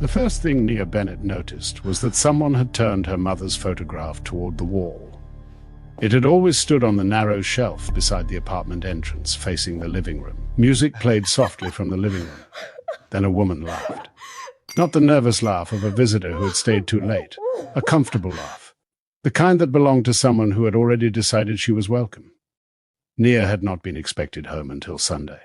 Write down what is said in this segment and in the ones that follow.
The first thing Nia Bennett noticed was that someone had turned her mother's photograph toward the wall. It had always stood on the narrow shelf beside the apartment entrance, facing the living room. Music played softly from the living room. Then a woman laughed. Not the nervous laugh of a visitor who had stayed too late. A comfortable laugh. The kind that belonged to someone who had already decided she was welcome. Nia had not been expected home until Sunday.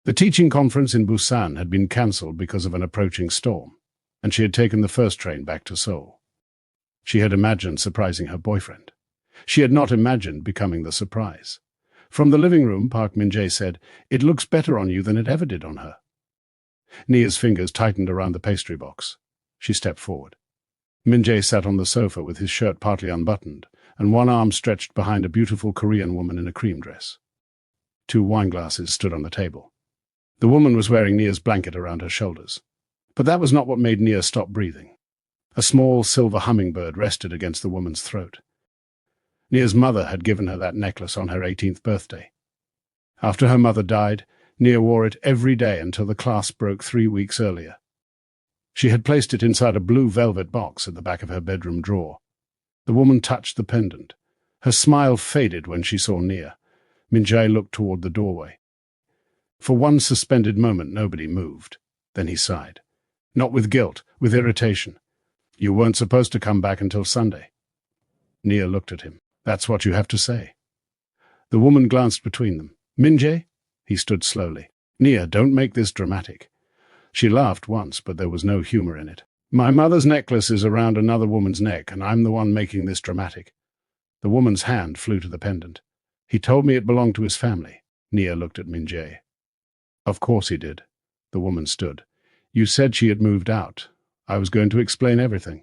The teaching conference in Busan had been cancelled because of an approaching storm, and she had taken the first train back to Seoul. She had imagined surprising her boyfriend. She had not imagined becoming the surprise. From the living room, Park Min-jae said, "It looks better on you than it ever did on her." Nia's fingers tightened around the pastry box. She stepped forward. Min-jae sat on the sofa with his shirt partly unbuttoned, and one arm stretched behind a beautiful Korean woman in a cream dress. 2 wineglasses stood on the table. The woman was wearing Nia's blanket around her shoulders. But that was not what made Nia stop breathing. A small silver hummingbird rested against the woman's throat. Nia's mother had given her that necklace on her 18th birthday. After her mother died, Nia wore it every day until the clasp broke 3 weeks earlier. She had placed it inside a blue velvet box at the back of her bedroom drawer. The woman touched the pendant. Her smile faded when she saw Nia. Min-jae looked toward the doorway. For one suspended moment, nobody moved. Then he sighed. Not with guilt, with irritation. "You weren't supposed to come back until Sunday." Nia looked at him. "That's what you have to say." The woman glanced between them. "Min-jae?" He stood slowly. "Nia, don't make this dramatic." She laughed once, but there was no humor in it. "My mother's necklace is around another woman's neck, and I'm the one making this dramatic." The woman's hand flew to the pendant. "He told me it belonged to his family." Nia looked at Min-jae. "Of course he did." The woman stood. "You said she had moved out. I was going to explain everything."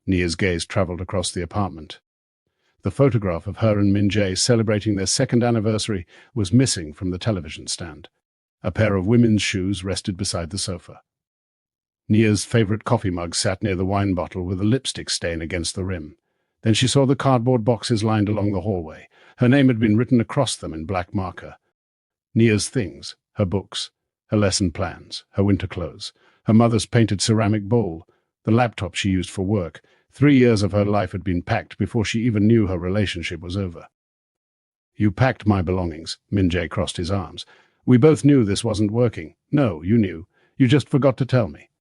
Nia's gaze traveled across the apartment. The photograph of her and Min-jae celebrating their 2nd anniversary was missing from the television stand. A pair of women's shoes rested beside the sofa. Nia's favorite coffee mug sat near the wine bottle with a lipstick stain against the rim. Then she saw the cardboard boxes lined along the hallway. Her name had been written across them in black marker. Nia's things, her books, her lesson plans, her winter clothes, her mother's painted ceramic bowl, the laptop she used for work. 3 years of her life had been packed before she even knew her relationship was over. "You packed my belongings," Min-jae crossed his arms. "We both knew this wasn't working." "No, you knew. You just forgot to tell me."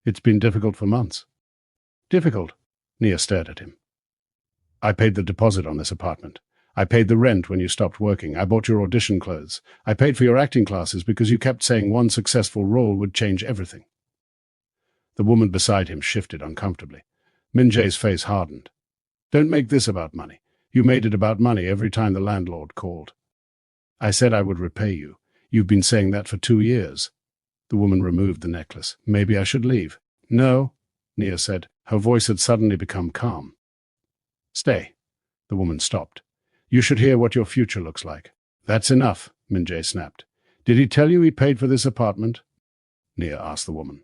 "It's been difficult for months." "Difficult?" Nia stared at him. "I paid the deposit on this apartment. I paid the rent when you stopped working. I bought your audition clothes. I paid for your acting classes because you kept saying one successful role would change everything." The woman beside him shifted uncomfortably. Min-jae's face hardened. "Don't make this about money. You made it about money every time the landlord called." "I said I would repay you. You've been saying that for 2 years." The woman removed the necklace. "Maybe I should leave." "No," Nia said. Her voice had suddenly become calm. "Stay." The woman stopped. "You should hear what your future looks like." "That's enough," Min-jae snapped. "Did he tell you he paid for this apartment?" Nia asked the woman.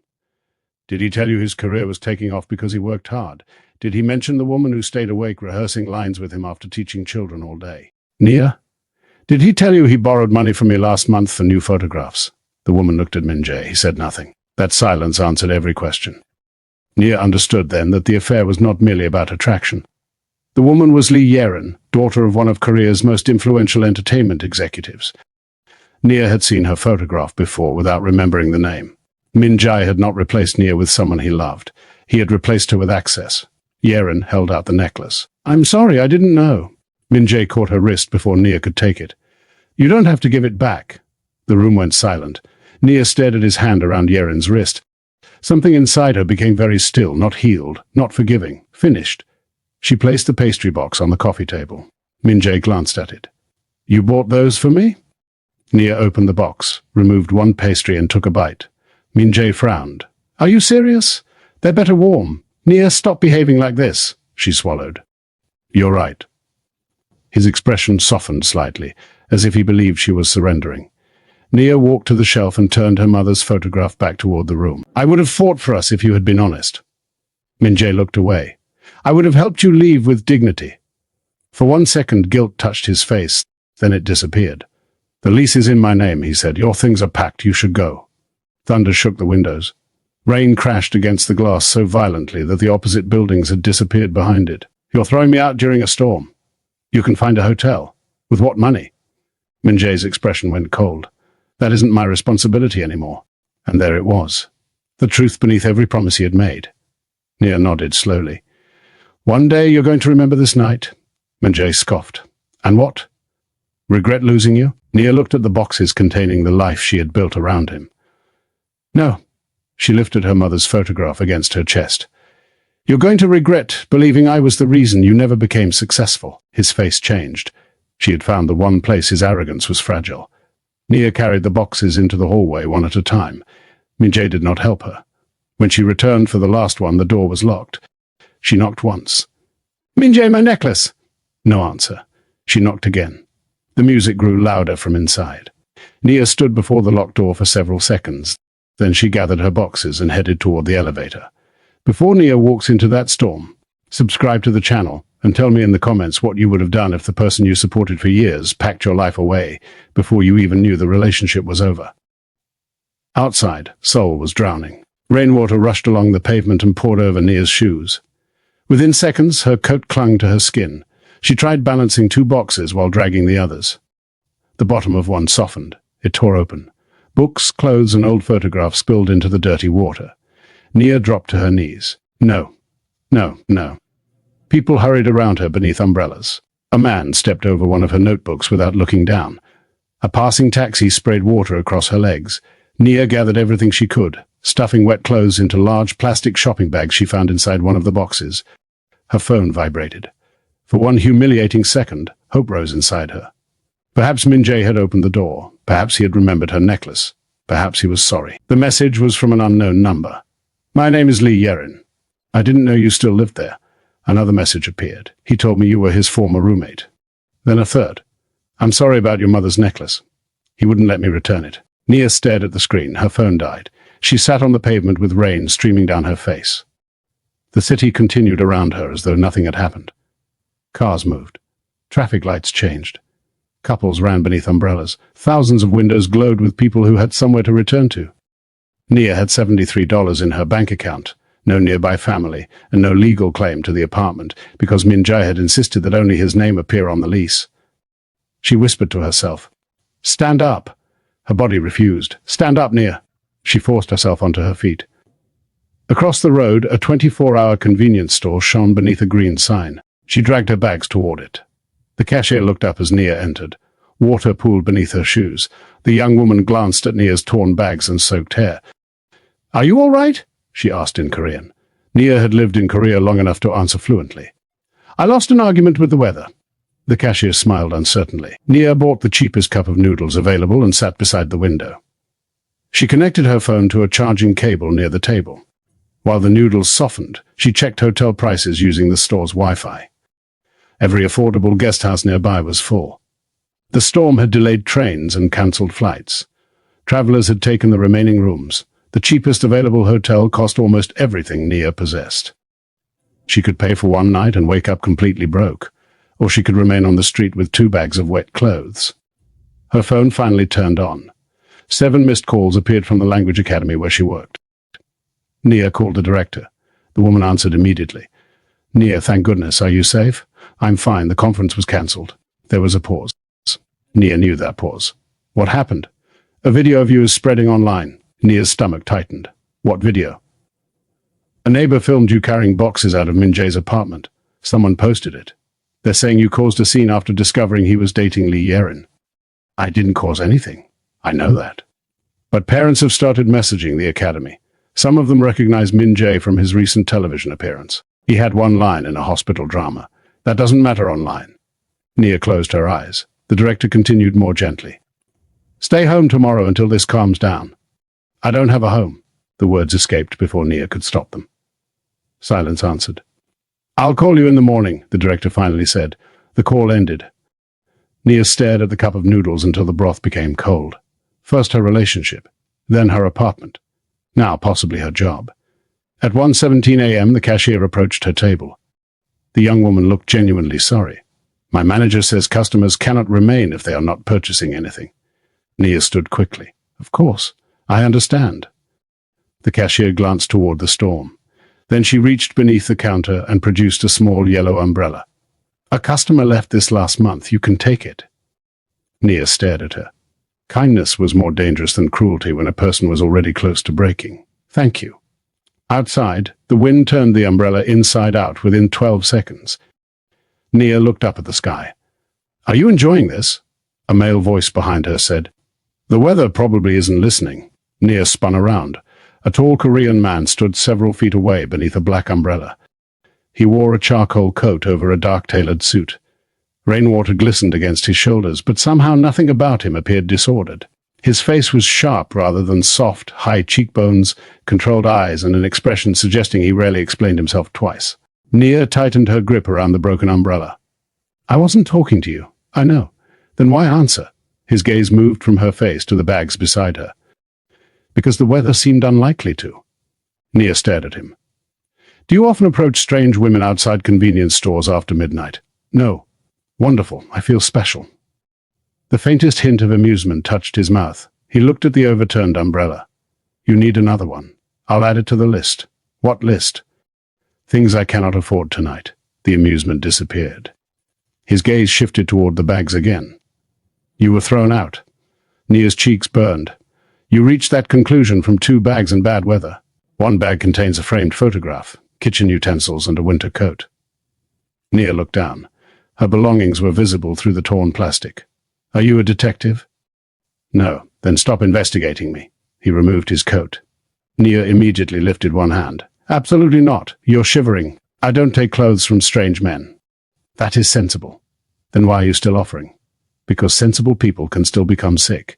"Did he tell you his career was taking off because he worked hard? Did he mention the woman who stayed awake rehearsing lines with him after teaching children all day?" "Nia? Did he tell you he borrowed money from you last month for new photographs?" The woman looked at Min-jae. He said nothing. That silence answered every question. Nia understood then that the affair was not merely about attraction. The woman was Lee Yerin, daughter of one of Korea's most influential entertainment executives. Nia had seen her photograph before without remembering the name. Min-jae had not replaced Nia with someone he loved. He had replaced her with access. Yerin held out the necklace. "I'm sorry, I didn't know." Min-jae caught her wrist before Nia could take it. "You don't have to give it back." The room went silent. Nia stared at his hand around Yerin's wrist. Something inside her became very still, not healed, not forgiving, finished. She placed the pastry box on the coffee table. Min-jae glanced at it. "You bought those for me?" Nia opened the box, removed one pastry and took a bite. Min-jae frowned. "Are you serious? They're better warm. Nia, stop behaving like this." She swallowed. "You're right." His expression softened slightly, as if he believed she was surrendering. Nia walked to the shelf and turned her mother's photograph back toward the room. "I would have fought for us if you had been honest." Min-jae looked away. "I would have helped you leave with dignity." For 1 second, guilt touched his face, then it disappeared. "The lease is in my name," he said. "Your things are packed. You should go." Thunder shook the windows. Rain crashed against the glass so violently that the opposite buildings had disappeared behind it. "You're throwing me out during a storm. You can find a hotel. With what money?" Min Jae's expression went cold. "That isn't my responsibility anymore." And there it was. The truth beneath every promise he had made. Nia nodded slowly. "One day you're going to remember this night." Min Jae scoffed. "And what? Regret losing you?" Nia looked at the boxes containing the life she had built around him. "No." She lifted her mother's photograph against her chest. "You're going to regret believing I was the reason you never became successful." His face changed. She had found the one place his arrogance was fragile. Nia carried the boxes into the hallway one at a time. Min Jae did not help her. When she returned for the last one, the door was locked. She knocked once. "Min Jae, my necklace!" No answer. She knocked again. The music grew louder from inside. Nia stood before the locked door for several seconds. Then she gathered her boxes and headed toward the elevator. Before Nia walks into that storm, subscribe to the channel and tell me in the comments what you would have done if the person you supported for years packed your life away before you even knew the relationship was over. Outside, Seoul was drowning. Rainwater rushed along the pavement and poured over Nia's shoes. Within seconds, her coat clung to her skin. She tried balancing two boxes while dragging the others. The bottom of one softened. It tore open. Books, clothes, and old photographs spilled into the dirty water. Nia dropped to her knees. No. No, no. People hurried around her beneath umbrellas. A man stepped over one of her notebooks without looking down. A passing taxi sprayed water across her legs. Nia gathered everything she could, stuffing wet clothes into large plastic shopping bags she found inside one of the boxes. Her phone vibrated. For one humiliating second, hope rose inside her. Perhaps Min Jae had opened the door. Perhaps he had remembered her necklace. Perhaps he was sorry. The message was from an unknown number. "My name is Lee Yerin. I didn't know you still lived there." Another message appeared. "He told me you were his former roommate." Then a third. "I'm sorry about your mother's necklace. He wouldn't let me return it." Nia stared at the screen. Her phone died. She sat on the pavement with rain streaming down her face. The city continued around her as though nothing had happened. Cars moved. Traffic lights changed. Couples ran beneath umbrellas. Thousands of windows glowed with people who had somewhere to return to. Nia had $73 in her bank account, no nearby family, and no legal claim to the apartment because Min Jae had insisted that only his name appear on the lease. She whispered to herself, "Stand up." Her body refused. "Stand up, Nia." She forced herself onto her feet. Across the road, a 24-hour convenience store shone beneath a green sign. She dragged her bags toward it. The cashier looked up as Nia entered. Water pooled beneath her shoes. The young woman glanced at Nia's torn bags and soaked hair. "Are you all right?" she asked in Korean. Nia had lived in Korea long enough to answer fluently. "I lost an argument with the weather." The cashier smiled uncertainly. Nia bought the cheapest cup of noodles available and sat beside the window. She connected her phone to a charging cable near the table. While the noodles softened, she checked hotel prices using the store's Wi-Fi. Every affordable guest house nearby was full. The storm had delayed trains and cancelled flights. Travelers had taken the remaining rooms. The cheapest available hotel cost almost everything Nia possessed. She could pay for one night and wake up completely broke, or she could remain on the street with 2 bags of wet clothes. Her phone finally turned on. 7 missed calls appeared from the language academy where she worked. Nia called the director. The woman answered immediately. "Nia, thank goodness. Are you safe?" "I'm fine. The conference was cancelled." There was a pause. Nia knew that pause. "What happened?" "A video of you is spreading online." Nia's stomach tightened. "What video?" "A neighbor filmed you carrying boxes out of Min Jae's apartment. Someone posted it. They're saying you caused a scene after discovering he was dating Lee Yerin." "I didn't cause anything." "I know that. But parents have started messaging the academy. Some of them recognize Min Jae from his recent television appearance. He had one line in a hospital drama. That doesn't matter online." Nia closed her eyes. The director continued more gently. "Stay home tomorrow until this calms down." "I don't have a home." The words escaped before Nia could stop them. Silence answered. "I'll call you in the morning," the director finally said. The call ended. Nia stared at the cup of noodles until the broth became cold. First her relationship, then her apartment, now possibly her job. At 1:17 a.m. the cashier approached her table. The young woman looked genuinely sorry. "My manager says customers cannot remain if they are not purchasing anything." Nia stood quickly. "Of course, I understand." The cashier glanced toward the storm. Then she reached beneath the counter and produced a small yellow umbrella. "A customer left this last month. You can take it." Nia stared at her. Kindness was more dangerous than cruelty when a person was already close to breaking. "Thank you." Outside, the wind turned the umbrella inside out within 12 seconds. Nia looked up at the sky. "Are you enjoying this?" A male voice behind her said. "The weather probably isn't listening." Nia spun around. A tall Korean man stood several feet away beneath a black umbrella. He wore a charcoal coat over a dark-tailored suit. Rainwater glistened against his shoulders, but somehow nothing about him appeared disordered. His face was sharp rather than soft, high cheekbones, controlled eyes, and an expression suggesting he rarely explained himself twice. Nia tightened her grip around the broken umbrella. "I wasn't talking to you. I know. Then why answer?" His gaze moved from her face to the bags beside her. "Because the weather seemed unlikely to." Nia stared at him. "Do you often approach strange women outside convenience stores after midnight?" "No." "Wonderful. I feel special." The faintest hint of amusement touched his mouth. He looked at the overturned umbrella. "You need another one. I'll add it to the list." "What list?" "Things I cannot afford tonight." The amusement disappeared. His gaze shifted toward the bags again. "You were thrown out." Nia's cheeks burned. "You reached that conclusion from 2 bags in bad weather. One bag contains a framed photograph, kitchen utensils, and a winter coat." Nia looked down. Her belongings were visible through the torn plastic. "Are you a detective?" "No." "Then stop investigating me." He removed his coat. Nia immediately lifted one hand. "Absolutely not. You're shivering. I don't take clothes from strange men." "That is sensible." "Then why are you still offering?" "Because sensible people can still become sick."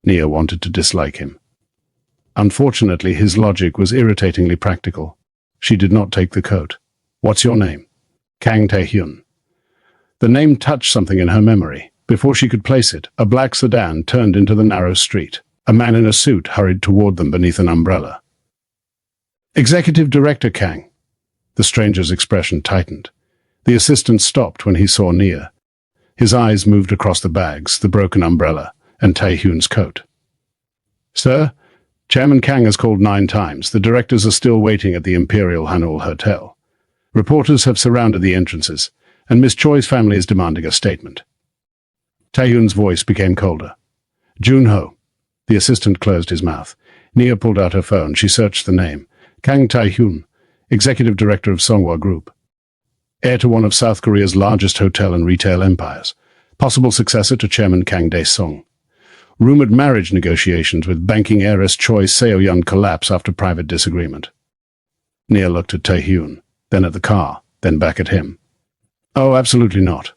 Nia wanted to dislike him. Unfortunately, his logic was irritatingly practical. She did not take the coat. "What's your name?" "Kang Tae-hyun." The name touched something in her memory. Before she could place it, a black sedan turned into the narrow street. A man in a suit hurried toward them beneath an umbrella. "Executive Director Kang." The stranger's expression tightened. The assistant stopped when he saw Nia. His eyes moved across the bags, the broken umbrella, and Tae-hyun's coat. "Sir, Chairman Kang has called 9 times. The directors are still waiting at the Imperial Hanul Hotel. Reporters have surrounded the entrances, and Miss Choi's family is demanding a statement." Tae-hyun's voice became colder. "Jun-ho." The assistant closed his mouth. Nia pulled out her phone. She searched the name. Kang Tae-hyun, Executive Director of Songhwa Group. Heir to one of South Korea's largest hotel and retail empires. Possible successor to Chairman Kang Dae-sung. Rumored marriage negotiations with banking heiress Choi Seo-yeon collapse after private disagreement. Nia looked at Tae-hyun, then at the car, then back at him. "Oh, absolutely not."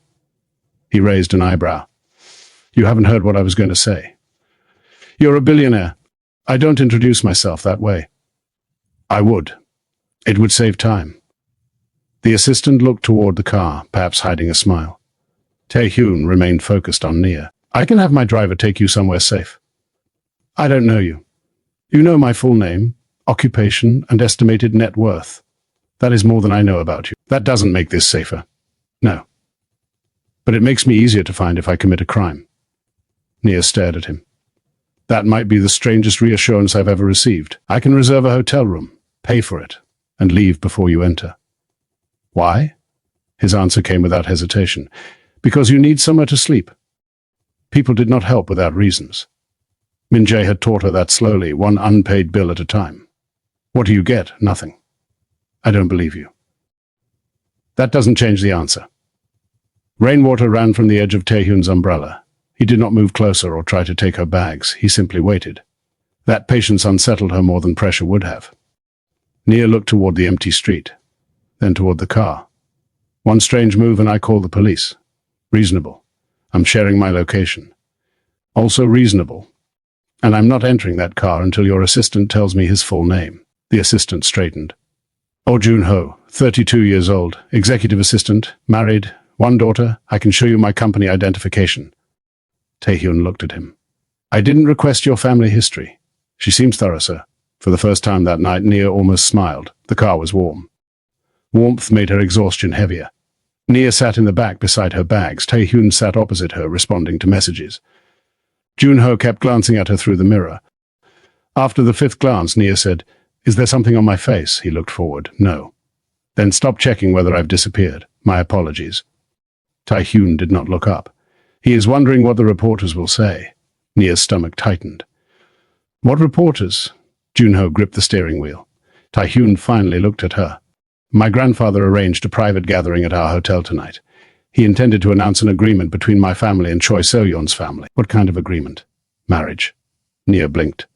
He raised an eyebrow. "You haven't heard what I was going to say. You're a billionaire. I don't introduce myself that way." "I would. It would save time." The assistant looked toward the car, perhaps hiding a smile. Tae-hyun remained focused on Nia. "I can have my driver take you somewhere safe." "I don't know you. You know my full name, occupation, and estimated net worth. That is more than I know about you. That doesn't make this safer." "No. But it makes me easier to find if I commit a crime." Nia stared at him. "That might be the strangest reassurance I've ever received. I can reserve a hotel room, pay for it, and leave before you enter." "Why?" His answer came without hesitation. "Because you need somewhere to sleep." People did not help without reasons. Min-jae had taught her that slowly, one unpaid bill at a time. "What do you get? Nothing." "I don't believe you." "That doesn't change the answer." Rainwater ran from the edge of Tae-hyun's umbrella. He did not move closer or try to take her bags. He simply waited. That patience unsettled her more than pressure would have. Nia looked toward the empty street, then toward the car. "One strange move and I call the police." "Reasonable. I'm sharing my location." "Also reasonable. And I'm not entering that car until your assistant tells me his full name." The assistant straightened. "Oh, Jun-ho, 32 years old, executive assistant, married, 1 daughter. I can show you my company identification." Tae-hyun looked at him. "I didn't request your family history." "She seems thorough, sir." For the first time that night, Nia almost smiled. The car was warm. Warmth made her exhaustion heavier. Nia sat in the back beside her bags. Tae-hyun sat opposite her, responding to messages. Jun-ho kept glancing at her through the mirror. After the 5th glance, Nia said, Is there something on my face? He looked forward. No. Then stop checking whether I've disappeared. My apologies. Tae-hyun did not look up. He is wondering what the reporters will say. Nia's stomach tightened. What reporters? Junho gripped the steering wheel. Tae-hyun finally looked at her. My grandfather arranged a private gathering at our hotel tonight. He intended to announce an agreement between my family and Choi So-yeon's family. What kind of agreement? Marriage. Nia blinked.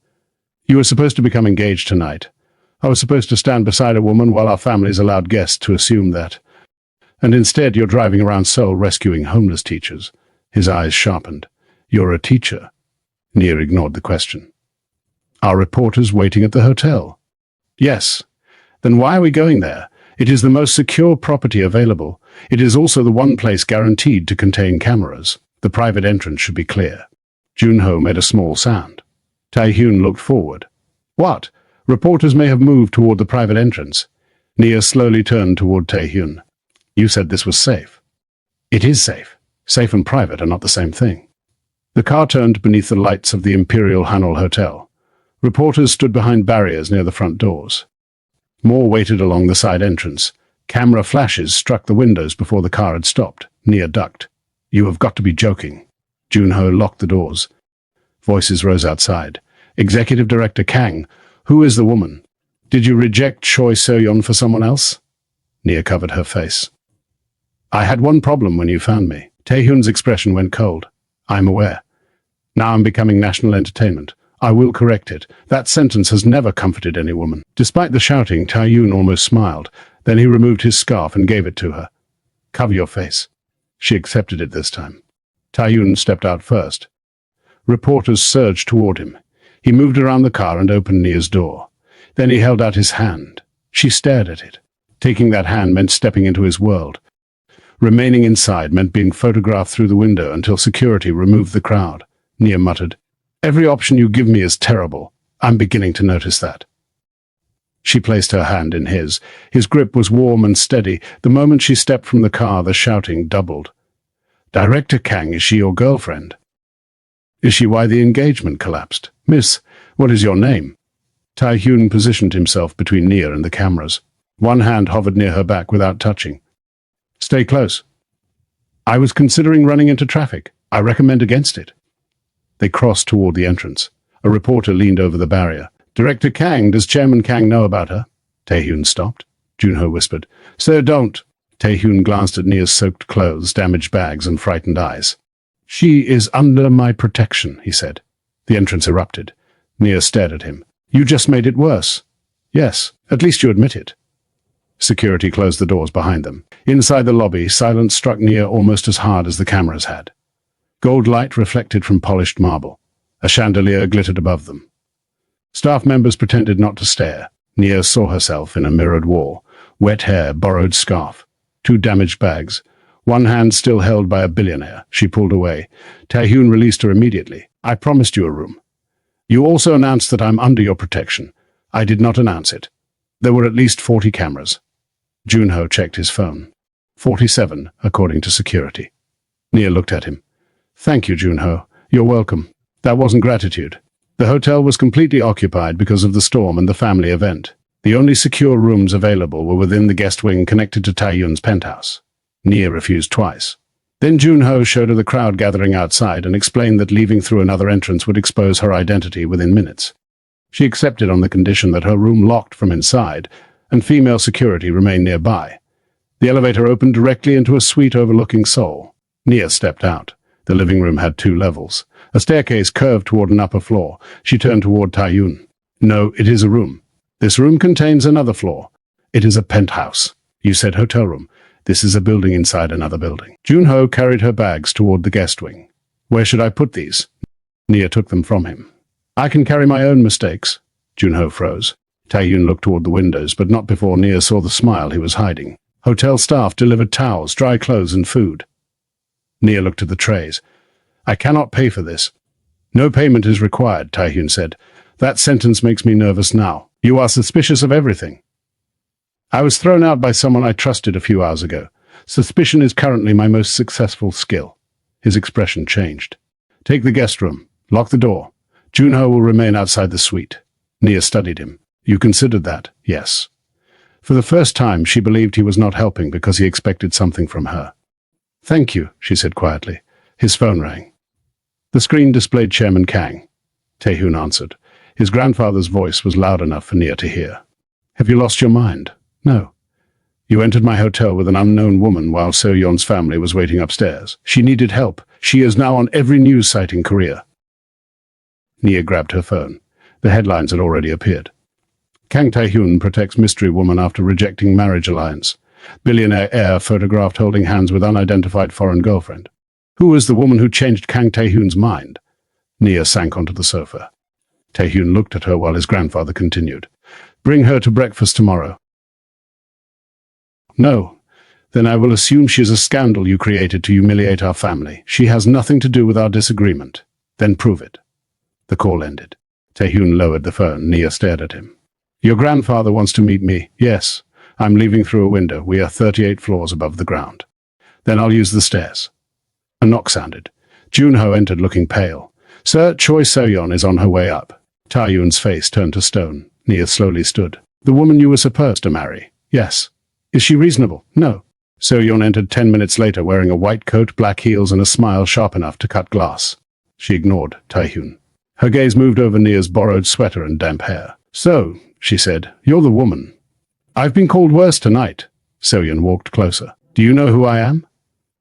You were supposed to become engaged tonight. I was supposed to stand beside a woman while our families allowed guests to assume that. And instead you're driving around Seoul rescuing homeless teachers. His eyes sharpened. You're a teacher. Nia ignored the question. Are reporters waiting at the hotel? Yes. Then why are we going there? It is the most secure property available. It is also the one place guaranteed to contain cameras. The private entrance should be clear. Junho made a small sound. Tae-hyun looked forward. What? Reporters may have moved toward the private entrance. Nia slowly turned toward Tae-hyun. You said this was safe. It is safe. Safe and private are not the same thing. The car turned beneath the lights of the Imperial Hanul Hotel. Reporters stood behind barriers near the front doors. More waited along the side entrance. Camera flashes struck the windows before the car had stopped. Nia ducked. You have got to be joking. Junho locked the doors. Voices rose outside. Executive Director Kang, who is the woman? Did you reject Choi So-yeon for someone else? Nia covered her face. I had one problem when you found me. Tae-hyun's expression went cold. I'm aware. Now I'm becoming national entertainment. I will correct it. That sentence has never comforted any woman. Despite the shouting, Tae-hyun almost smiled. Then he removed his scarf and gave it to her. Cover your face. She accepted it this time. Tae-hyun stepped out first. Reporters surged toward him. He moved around the car and opened Nia's door. Then he held out his hand. She stared at it. Taking that hand meant stepping into his world. Remaining inside meant being photographed through the window until security removed the crowd. Nia muttered, Every option you give me is terrible. I'm beginning to notice that. She placed her hand in his. His grip was warm and steady. The moment she stepped from the car, the shouting doubled. Director Kang, is she your girlfriend? Is she why the engagement collapsed? Miss, what is your name? Tae-hyun positioned himself between Nia and the cameras. One hand hovered near her back without touching. Stay close. I was considering running into traffic. I recommend against it. They crossed toward the entrance. A reporter leaned over the barrier. Director Kang, does Chairman Kang know about her? Tae-hyun stopped. Junho whispered, Sir, don't. Tae-hyun glanced at Nia's soaked clothes, damaged bags, and frightened eyes. She is under my protection, he said. The entrance erupted. Nia stared at him. You just made it worse. Yes, at least you admit it. Security closed the doors behind them. Inside the lobby, silence struck Nia almost as hard as the cameras had. Gold light reflected from polished marble. A chandelier glittered above them. Staff members pretended not to stare. Nia saw herself in a mirrored wall. Wet hair, borrowed scarf. 2 damaged bags. One hand still held by a billionaire. She pulled away. Tae-hyun released her immediately. I promised you a room. You also announced that I'm under your protection. I did not announce it. There were at least 40 cameras. Junho checked his phone. 47, according to security. Nia looked at him. Thank you, Junho. You're welcome. That wasn't gratitude. The hotel was completely occupied because of the storm and the family event. The only secure rooms available were within the guest wing connected to Tae-hyun's penthouse. Nia refused twice. Then Junho showed her the crowd gathering outside and explained that leaving through another entrance would expose her identity within minutes. She accepted on the condition that her room locked from inside and female security remained nearby. The elevator opened directly into a suite overlooking Seoul. Nia stepped out. The living room had 2 levels. A staircase curved toward an upper floor. She turned toward Tae-hyun. No, it is a room. This room contains another floor. It is a penthouse. You said hotel room. This is a building inside another building. Junho carried her bags toward the guest wing. Where should I put these? Nia took them from him. I can carry my own mistakes. Junho froze. Tae-hyun looked toward the windows, but not before Nia saw the smile he was hiding. Hotel staff delivered towels, dry clothes, and food. Nia looked at the trays. I cannot pay for this. No payment is required, Tae-hyun said. That sentence makes me nervous now. You are suspicious of everything. I was thrown out by someone I trusted a few hours ago. Suspicion is currently my most successful skill. His expression changed. Take the guest room. Lock the door. Junho will remain outside the suite. Nia studied him. You considered that, yes. For the first time, she believed he was not helping because he expected something from her. Thank you, she said quietly. His phone rang. The screen displayed Chairman Kang. Tae-hyun answered. His grandfather's voice was loud enough for Nia to hear. Have you lost your mind? No. You entered my hotel with an unknown woman while Seo-yeon's family was waiting upstairs. She needed help. She is now on every news site in Korea. Nia grabbed her phone. The headlines had already appeared. Kang Tae-hyun protects mystery woman after rejecting marriage alliance. Billionaire heir photographed holding hands with unidentified foreign girlfriend. Who was the woman who changed Kang Tae-hyun's mind? Nia sank onto the sofa. Tae-hyun looked at her while his grandfather continued. Bring her to breakfast tomorrow. No. Then I will assume she is a scandal you created to humiliate our family. She has nothing to do with our disagreement. Then prove it. The call ended. Tae-hyun lowered the phone. Nia stared at him. Your grandfather wants to meet me. Yes. I'm leaving through a window. We are 38 floors above the ground. Then I'll use the stairs. A knock sounded. Junho entered looking pale. Sir, Choi Seo-yeon is on her way up. Tae-hyun's face turned to stone. Nia slowly stood. The woman you were supposed to marry. Yes. Is she reasonable? No. Seo-yeon entered 10 minutes later wearing a white coat, black heels, and a smile sharp enough to cut glass. She ignored Tae-hyun. Her gaze moved over Nia's borrowed sweater and damp hair. So, she said, you're the woman. I've been called worse tonight. Seo-yeon walked closer. Do you know who I am?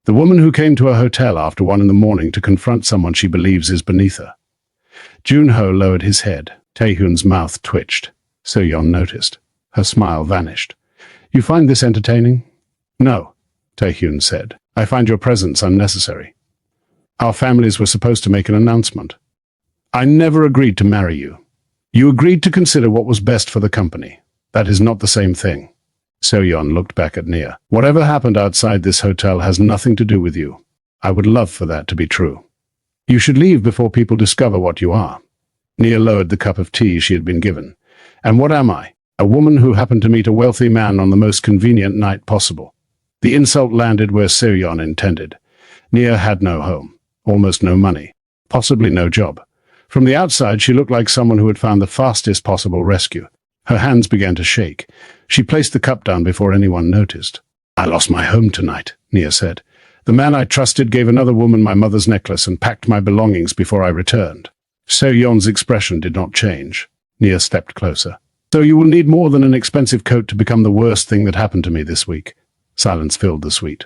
The woman who came to her hotel after 1 in the morning to confront someone she believes is beneath her. Junho lowered his head. Tae-hyun's mouth twitched. Seo-yeon noticed. Her smile vanished. You find this entertaining? No, Tae-hyun said. I find your presence unnecessary. Our families were supposed to make an announcement. I never agreed to marry you. You agreed to consider what was best for the company. That is not the same thing. Seo-yeon looked back at Nia. Whatever happened outside this hotel has nothing to do with you. I would love for that to be true. You should leave before people discover what you are. Nia lowered the cup of tea she had been given. And what am I? A woman who happened to meet a wealthy man on the most convenient night possible. The insult landed where Seo-yeon intended. Nia had no home, almost no money, possibly no job. From the outside, she looked like someone who had found the fastest possible rescue. Her hands began to shake. She placed the cup down before anyone noticed. I lost my home tonight, Nia said. The man I trusted gave another woman my mother's necklace and packed my belongings before I returned. Seo-yeon's expression did not change. Nia stepped closer. So you will need more than an expensive coat to become the worst thing that happened to me this week. Silence filled the suite.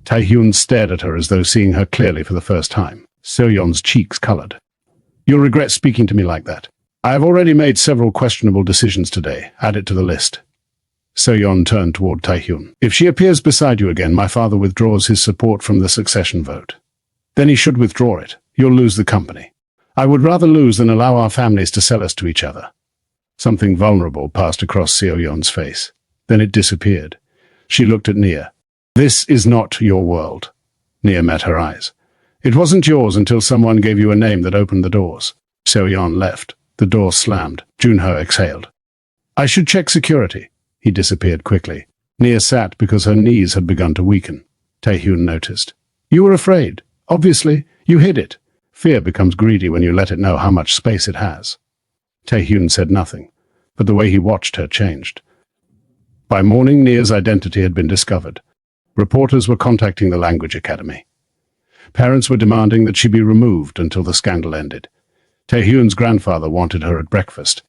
Tae-hyun stared at her as though seeing her clearly for the first time. Seo-yeon's cheeks colored. You'll regret speaking to me like that. I have already made several questionable decisions today. Add it to the list. Seo-yeon turned toward Tae-hyun. If she appears beside you again, my father withdraws his support from the succession vote. Then he should withdraw it. You'll lose the company. I would rather lose than allow our families to sell us to each other. Something vulnerable passed across Seo-yeon's face. Then it disappeared. She looked at Nia. This is not your world. Nia met her eyes. It wasn't yours until someone gave you a name that opened the doors. Seo-yeon left. The door slammed. Junho exhaled. I should check security. He disappeared quickly. Nia sat because her knees had begun to weaken. Tae-hyun noticed. You were afraid. Obviously, you hid it. Fear becomes greedy when you let it know how much space it has. Tae-hyun said nothing, but the way he watched her changed. By morning, Nia's identity had been discovered. Reporters were contacting the language academy. Parents were demanding that she be removed until the scandal ended. Tae-hyun's grandfather wanted her at breakfast.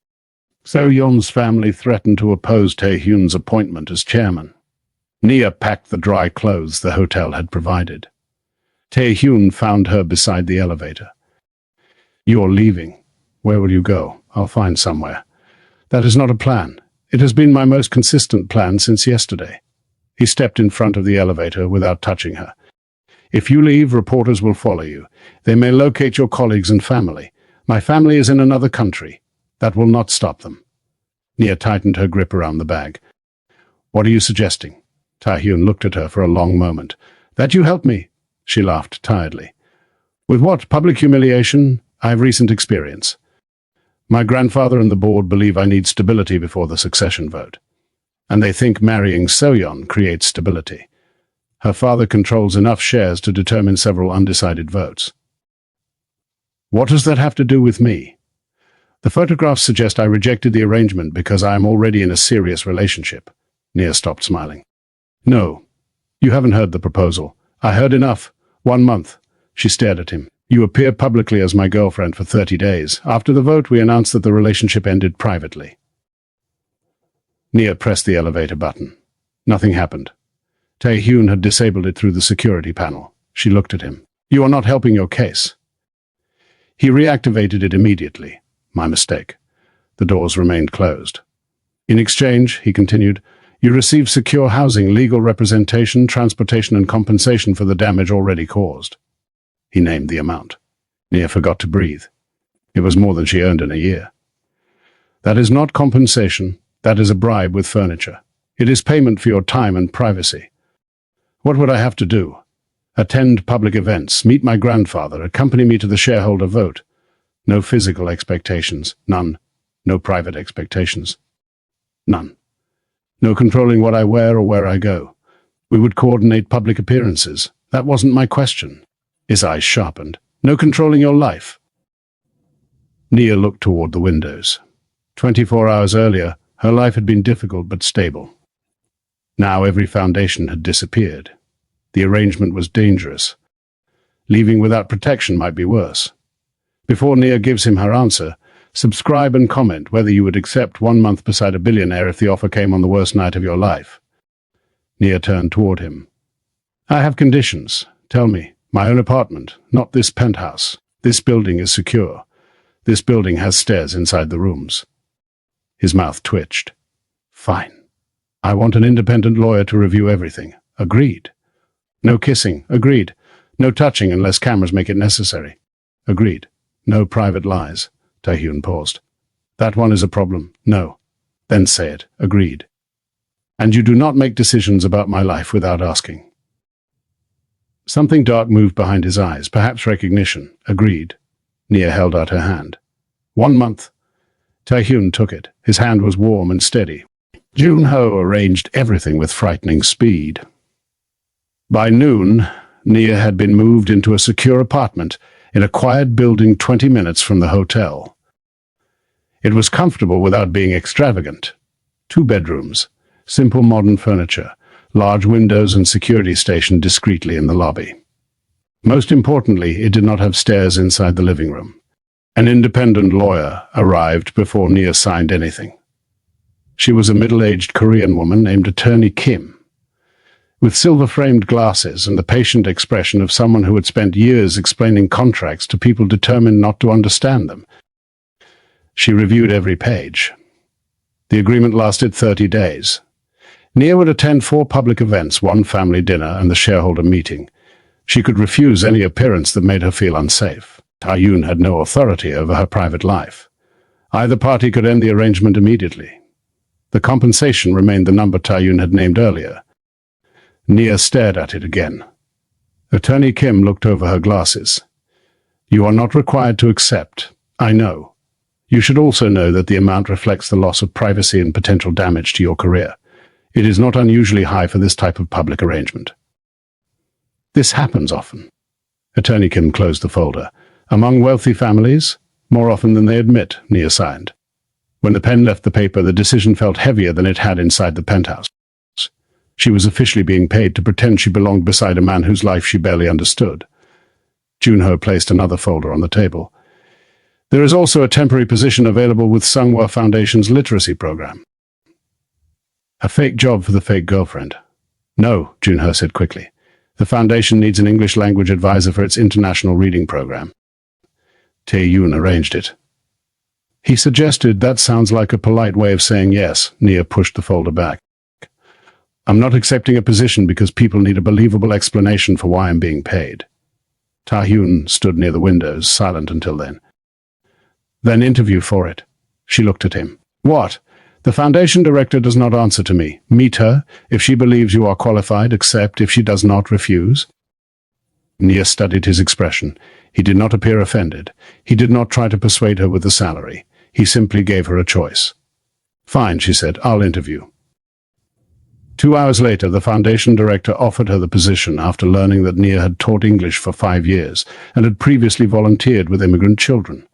Seo-yeon's family threatened to oppose Tae-hyun's appointment as chairman. Nia packed the dry clothes the hotel had provided. Tae-hyun found her beside the elevator. You're leaving. Where will you go? I'll find somewhere. That is not a plan. It has been my most consistent plan since yesterday. He stepped in front of the elevator without touching her. If you leave, reporters will follow you. They may locate your colleagues and family. My family is in another country. That will not stop them. Nia tightened her grip around the bag. What are you suggesting? Tae-hyun looked at her for a long moment. That you help me, she laughed tiredly. With what? Public humiliation? I have recent experience. My grandfather and the board believe I need stability before the succession vote. And they think marrying Seo-yeon creates stability. Her father controls enough shares to determine several undecided votes. What does that have to do with me? The photographs suggest I rejected the arrangement because I am already in a serious relationship. Nia stopped smiling. No, you haven't heard the proposal. I heard enough. 1 month. She stared at him. You appear publicly as my girlfriend for 30 days. After the vote, we announced that the relationship ended privately. Nia pressed the elevator button. Nothing happened. Tae-hyun had disabled it through the security panel. She looked at him. You are not helping your case. He reactivated it immediately. My mistake. The doors remained closed. In exchange, he continued, you receive secure housing, legal representation, transportation and compensation for the damage already caused. He named the amount. Nia forgot to breathe. It was more than she earned in a year. That is not compensation. That is a bribe with furniture. It is payment for your time and privacy. What would I have to do? Attend public events, meet my grandfather, accompany me to the shareholder vote. No physical expectations. None. No private expectations. None. No controlling what I wear or where I go. We would coordinate public appearances. That wasn't my question. His eyes sharpened. No controlling your life. Nia looked toward the windows. 24 hours earlier, her life had been difficult but stable. Now every foundation had disappeared. The arrangement was dangerous. Leaving without protection might be worse. Before Nia gives him her answer, subscribe and comment whether you would accept 1 month beside a billionaire if the offer came on the worst night of your life. Nia turned toward him. I have conditions. Tell me. My own apartment, not this penthouse. This building is secure. This building has stairs inside the rooms. His mouth twitched. Fine. I want an independent lawyer to review everything. Agreed. No kissing. Agreed. No touching unless cameras make it necessary. Agreed. No private lies. Tae-hyun paused. That one is a problem. No. Then say it. Agreed. And you do not make decisions about my life without asking. Something dark moved behind his eyes, perhaps recognition. Agreed. Nia held out her hand. 1 month. Tae-hyun took it. His hand was warm and steady. Jun-ho arranged everything with frightening speed. By noon, Nia had been moved into a secure apartment in a quiet building 20 minutes from the hotel. It was comfortable without being extravagant. 2 bedrooms, simple modern furniture, large windows and security station discreetly in the lobby. Most importantly, it did not have stairs inside the living room. An independent lawyer arrived before Nia signed anything. She was a middle-aged Korean woman named Attorney Kim, with silver-framed glasses and the patient expression of someone who had spent years explaining contracts to people determined not to understand them. She reviewed every page. The agreement lasted 30 days. Nia would attend 4 public events, 1 family dinner and the shareholder meeting. She could refuse any appearance that made her feel unsafe. Tae-hyun had no authority over her private life. Either party could end the arrangement immediately. The compensation remained the number Tae-hyun had named earlier. Nia stared at it again. Attorney Kim looked over her glasses. You are not required to accept. I know. You should also know that the amount reflects the loss of privacy and potential damage to your career. It is not unusually high for this type of public arrangement. This happens often. Attorney Kim closed the folder. Among wealthy families, more often than they admit, Nia signed. When the pen left the paper, the decision felt heavier than it had inside the penthouse. She was officially being paid to pretend she belonged beside a man whose life she barely understood. Jun-ho placed another folder on the table. There is also a temporary position available with Sunghwa Foundation's literacy program. A fake job for the fake girlfriend. No, Jun-ho said quickly. The foundation needs an English language advisor for its international reading program. Tae-hyun arranged it. He suggested that sounds like a polite way of saying yes. Nia pushed the folder back. I'm not accepting a position because people need a believable explanation for why I'm being paid. Tae-hyun stood near the windows, silent until then. Then interview for it. She looked at him. What? The foundation director does not answer to me. Meet her. If she believes you are qualified, accept. If she does not, refuse. Nia studied his expression. He did not appear offended. He did not try to persuade her with the salary. He simply gave her a choice. Fine, she said. I'll interview. 2 hours later, the foundation director offered her the position after learning that Nia had taught English for 5 years and had previously volunteered with immigrant children.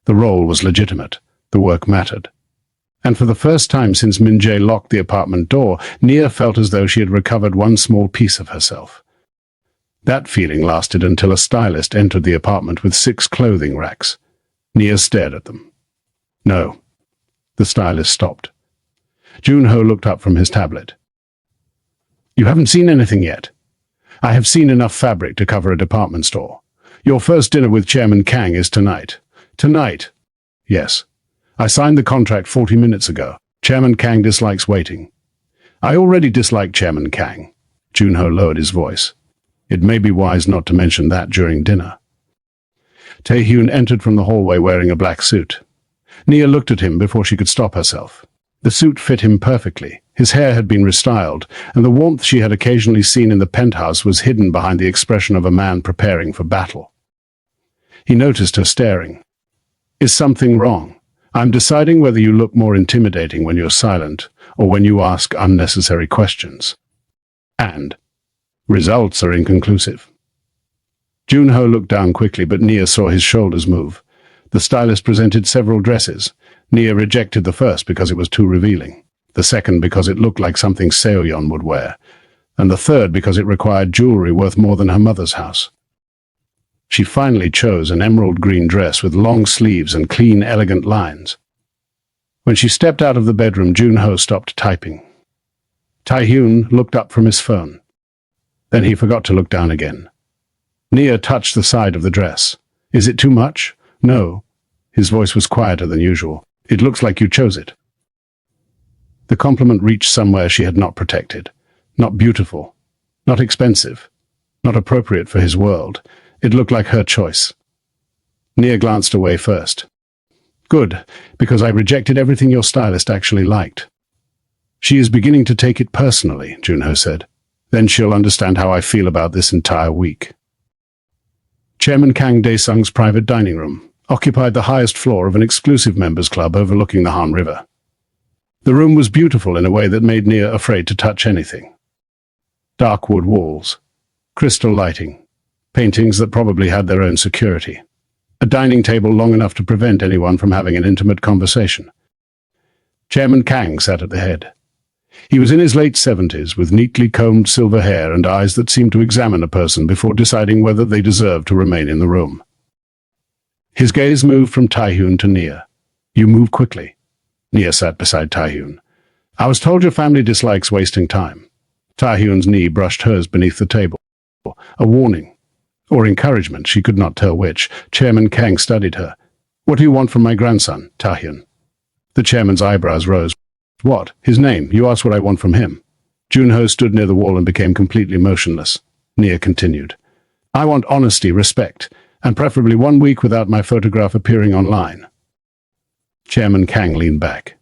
The role was legitimate. The work mattered. And for the first time since Min-jae locked the apartment door, Nia felt as though she had recovered one small piece of herself. That feeling lasted until a stylist entered the apartment with 6 clothing racks. Nia stared at them. No. The stylist stopped. Jun-ho looked up from his tablet. You haven't seen anything yet. I have seen enough fabric to cover a department store. Your first dinner with Chairman Kang is tonight. Tonight? Yes. I signed the contract 40 minutes ago. Chairman Kang dislikes waiting. I already dislike Chairman Kang. Jun-ho lowered his voice. It may be wise not to mention that during dinner. Tae-hyun entered from the hallway wearing a black suit. Nia looked at him before she could stop herself. The suit fit him perfectly. His hair had been restyled, and the warmth she had occasionally seen in the penthouse was hidden behind the expression of a man preparing for battle. He noticed her staring. Is something wrong? I'm deciding whether you look more intimidating when you're silent, or when you ask unnecessary questions. And results are inconclusive. Jun-ho looked down quickly, but Nia saw his shoulders move. The stylist presented several dresses. Nia rejected the first because it was too revealing, the second because it looked like something Seoul would wear, and the third because it required jewelry worth more than her mother's house. She finally chose an emerald green dress with long sleeves and clean, elegant lines. When she stepped out of the bedroom, Jun-ho stopped typing. Tae-hyun looked up from his phone. Then he forgot to look down again. Nia touched the side of the dress. Is it too much? No. His voice was quieter than usual. It looks like you chose it. The compliment reached somewhere she had not protected. Not beautiful. Not expensive. Not appropriate for his world. It looked like her choice. Nia glanced away first. Good, because I rejected everything your stylist actually liked. She is beginning to take it personally, Jun-ho said. Then she'll understand how I feel about this entire week. Chairman Kang Dae-sung's private dining room occupied the highest floor of an exclusive members club overlooking the Han River. The room was beautiful in a way that made Nia afraid to touch anything. Dark wood walls, crystal lighting, paintings that probably had their own security, a dining table long enough to prevent anyone from having an intimate conversation. Chairman Kang sat at the head. He was in his late 70s, with neatly combed silver hair and eyes that seemed to examine a person before deciding whether they deserved to remain in the room. His gaze moved from Tae-hyun to Nia. You move quickly. Nia sat beside Tae-hyun. I was told your family dislikes wasting time. Tae-hyun's knee brushed hers beneath the table. A warning. Or encouragement, she could not tell which. Chairman Kang studied her. What do you want from my grandson, Tae-hyun? The chairman's eyebrows rose. What? His name? You asked what I want from him. Jun-ho stood near the wall and became completely motionless. Nia continued. I want honesty, respect, and preferably 1 week without my photograph appearing online. Chairman Kang leaned back.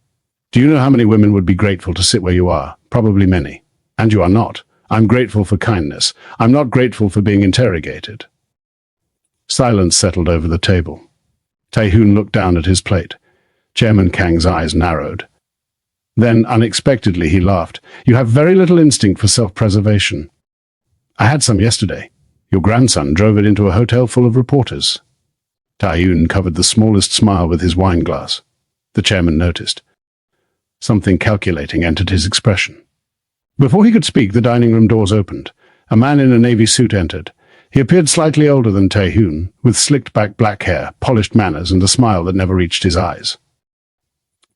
Do you know how many women would be grateful to sit where you are? Probably many. And you are not. I'm grateful for kindness. I'm not grateful for being interrogated. Silence settled over the table. Tae-hyun looked down at his plate. Chairman Kang's eyes narrowed. Then, unexpectedly, he laughed. You have very little instinct for self-preservation. I had some yesterday. Your grandson drove it into a hotel full of reporters. Tae-hyun covered the smallest smile with his wine glass. The chairman noticed. Something calculating entered his expression. Before he could speak, the dining room doors opened. A man in a navy suit entered. He appeared slightly older than Tae-hyun, with slicked-back black hair, polished manners, and a smile that never reached his eyes.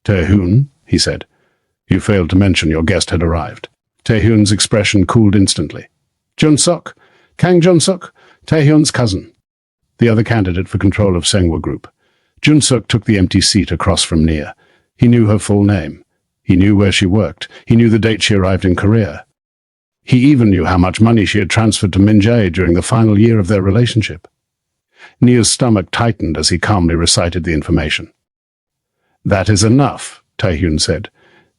Tae-hyun, he said. You failed to mention your guest had arrived. Tae-hyun's expression cooled instantly. Jun-suk, Kang Jun-suk, Tae-hyun's cousin. The other candidate for control of Sengwa Group. Jun-suk took the empty seat across from Nia. He knew her full name. He knew where she worked. He knew the date she arrived in Korea. He even knew how much money she had transferred to Min-jae during the final year of their relationship. Nia's stomach tightened as he calmly recited the information. That is enough, Tae-hyun said.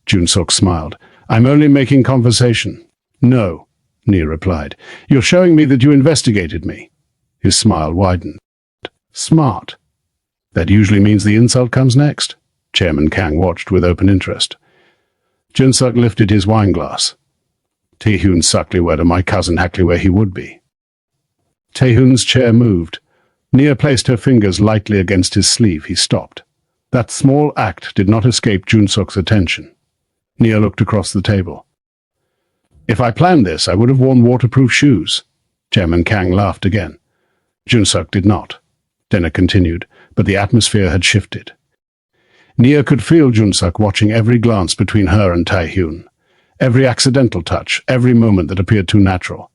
Jun-suk smiled. I'm only making conversation. No, Nia replied. You're showing me that you investigated me. His smile widened. Smart. That usually means the insult comes next. Chairman Kang watched with open interest. Jun-suk lifted his wine glass. Tae-hyun suckly where to my cousin Hackly where he would be. Tae-hyun's chair moved. Nia placed her fingers lightly against his sleeve. He stopped. That small act did not escape Jun-suk's attention. Nia looked across the table. If I planned this, I would have worn waterproof shoes. Chairman Kang laughed again. Jun-suk did not. Dinner continued, but the atmosphere had shifted. Nia could feel Jun-suk watching every glance between her and Tae-hyun. Every accidental touch, every moment that appeared too natural.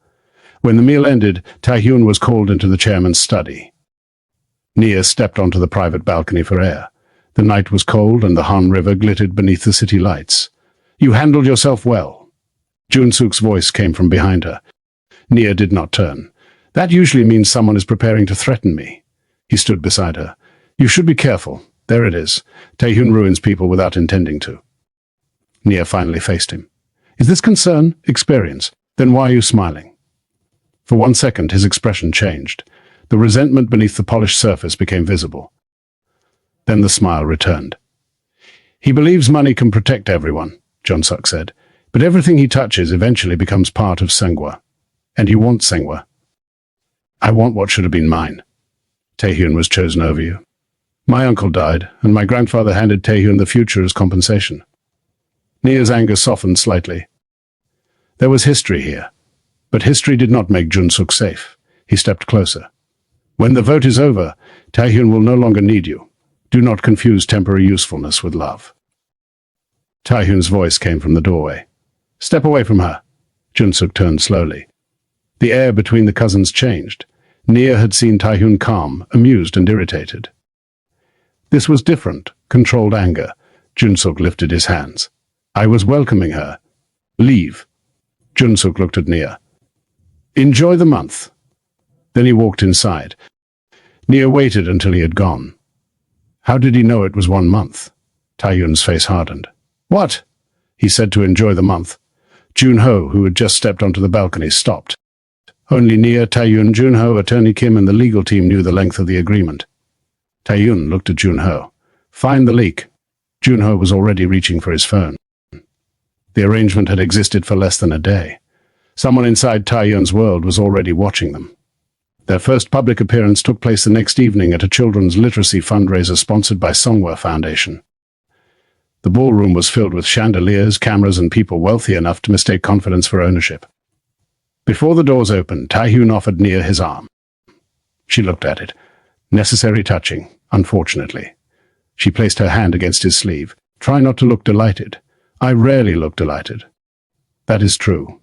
When the meal ended, Tae-hyun was called into the chairman's study. Nia stepped onto the private balcony for air. The night was cold and the Han River glittered beneath the city lights. You handled yourself well. Jun-suk's voice came from behind her. Nia did not turn. That usually means someone is preparing to threaten me. He stood beside her. You should be careful. There it is. Tae-hyun ruins people without intending to. Nia finally faced him. Is this concern? Experience? Then why are you smiling? For 1 second, his expression changed. The resentment beneath the polished surface became visible. Then the smile returned. He believes money can protect everyone, Jun-suk said, but everything he touches eventually becomes part of Seonggwa. And you want Seonggwa. I want what should have been mine. Tae-hyun was chosen over you. My uncle died, and my grandfather handed Tae-hyun the future as compensation. Nia's anger softened slightly. There was history here, but history did not make Jun-suk safe. He stepped closer. When the vote is over, Tae-hyun will no longer need you. Do not confuse temporary usefulness with love. Tae-hyun's voice came from the doorway. Step away from her. Jun-suk turned slowly. The air between the cousins changed. Nia had seen Tae-hyun calm, amused and irritated. This was different, controlled anger. Jun-suk lifted his hands. I was welcoming her. Leave. Jun-suk looked at Nia. Enjoy the month. Then he walked inside. Nia waited until he had gone. How did he know it was 1 month? Tae-hyun's face hardened. What? He said to enjoy the month. Jun-ho, who had just stepped onto the balcony, stopped. Only Nia, Tae-hyun, Jun-ho, Attorney Kim and the legal team knew the length of the agreement. Tae-hyun looked at Jun-ho. Find the leak. Jun-ho was already reaching for his phone. The arrangement had existed for less than a day. Someone inside Tae-hyun's world was already watching them. Their first public appearance took place the next evening at a children's literacy fundraiser sponsored by Seonggwa Foundation. The ballroom was filled with chandeliers, cameras, and people wealthy enough to mistake confidence for ownership. Before the doors opened, Tae-hyun offered Nia his arm. She looked at it. Necessary touching, unfortunately. She placed her hand against his sleeve. Try not to look delighted. I rarely look delighted. That is true.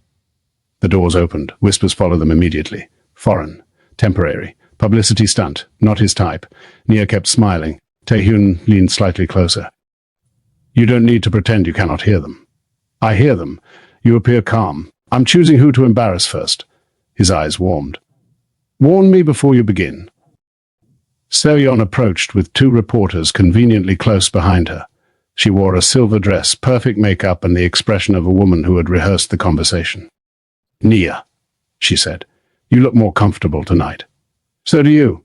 The doors opened. Whispers followed them immediately. Foreign. Temporary. Publicity stunt. Not his type. Nia kept smiling. Tae-hyun leaned slightly closer. You don't need to pretend you cannot hear them. I hear them. You appear calm. I'm choosing who to embarrass first. His eyes warmed. Warn me before you begin. Seoyeon approached with 2 reporters conveniently close behind her. She wore a silver dress, perfect makeup, and the expression of a woman who had rehearsed the conversation. Nia, she said, you look more comfortable tonight. So do you.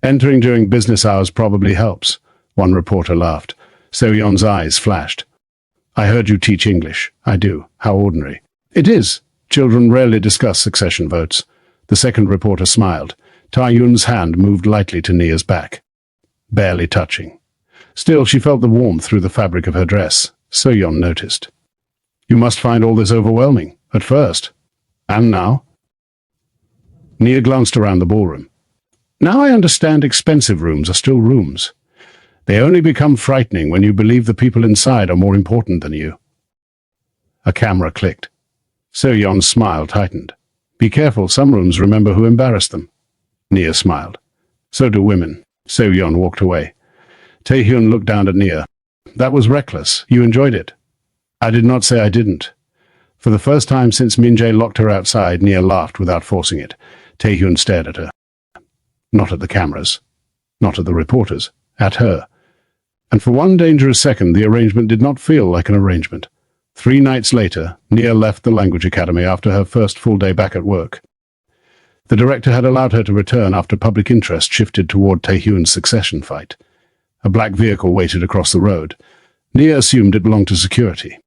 Entering during business hours probably helps. One reporter laughed. Seoyeon's eyes flashed. I heard you teach English. I do. How ordinary. It is. Children rarely discuss succession votes. The second reporter smiled. Tae-hyun's hand moved lightly to Nia's back. Barely touching. Still, she felt the warmth through the fabric of her dress. Seoyeon noticed. You must find all this overwhelming, at first. And now? Nia glanced around the ballroom. Now I understand expensive rooms are still rooms. They only become frightening when you believe the people inside are more important than you. A camera clicked. Seoyeon's smile tightened. Be careful, some rooms remember who embarrassed them. Nia smiled. So do women. Seoyeon walked away. Tae-hyun looked down at Nia. That was reckless. You enjoyed it. I did not say I didn't. For the first time since Min-jae locked her outside, Nia laughed without forcing it. Tae-hyun stared at her. Not at the cameras. Not at the reporters. At her. And for one dangerous second, the arrangement did not feel like an arrangement. 3 nights later, Nia left the language academy after her first full day back at work. The director had allowed her to return after public interest shifted toward Tae-hyun's succession fight. A black vehicle waited across the road. Nia assumed it belonged to security.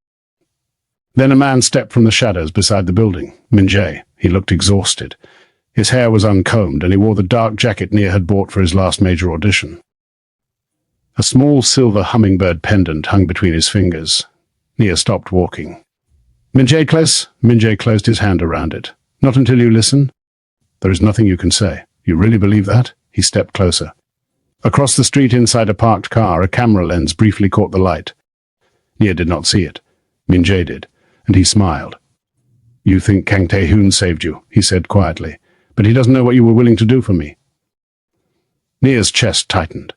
Then a man stepped from the shadows beside the building. Min-jae. He looked exhausted. His hair was uncombed, and he wore the dark jacket Nia had bought for his last major audition. A small silver hummingbird pendant hung between his fingers. Nia stopped walking. Min-jae closed his hand around it. Not until you listen? There is nothing you can say. You really believe that? He stepped closer. Across the street inside a parked car, a camera lens briefly caught the light. Nia did not see it. Min-jae did, and he smiled. You think Kang Tae-hyun saved you, he said quietly, but he doesn't know what you were willing to do for me. Nia's chest tightened.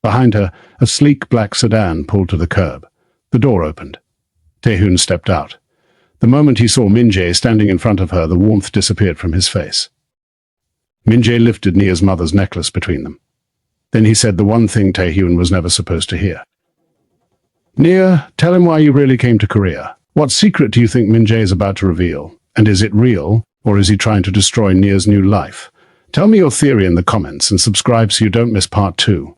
Behind her, a sleek black sedan pulled to the curb. The door opened. Tae-hyun stepped out. The moment he saw Min-jae standing in front of her, the warmth disappeared from his face. Min-jae lifted Nia's mother's necklace between them. Then he said the one thing Tae-hyun was never supposed to hear. Nia, tell him why you really came to Korea. What secret do you think Min-jae is about to reveal? And is it real, or is he trying to destroy Nia's new life? Tell me your theory in the comments and subscribe so you don't miss part 2.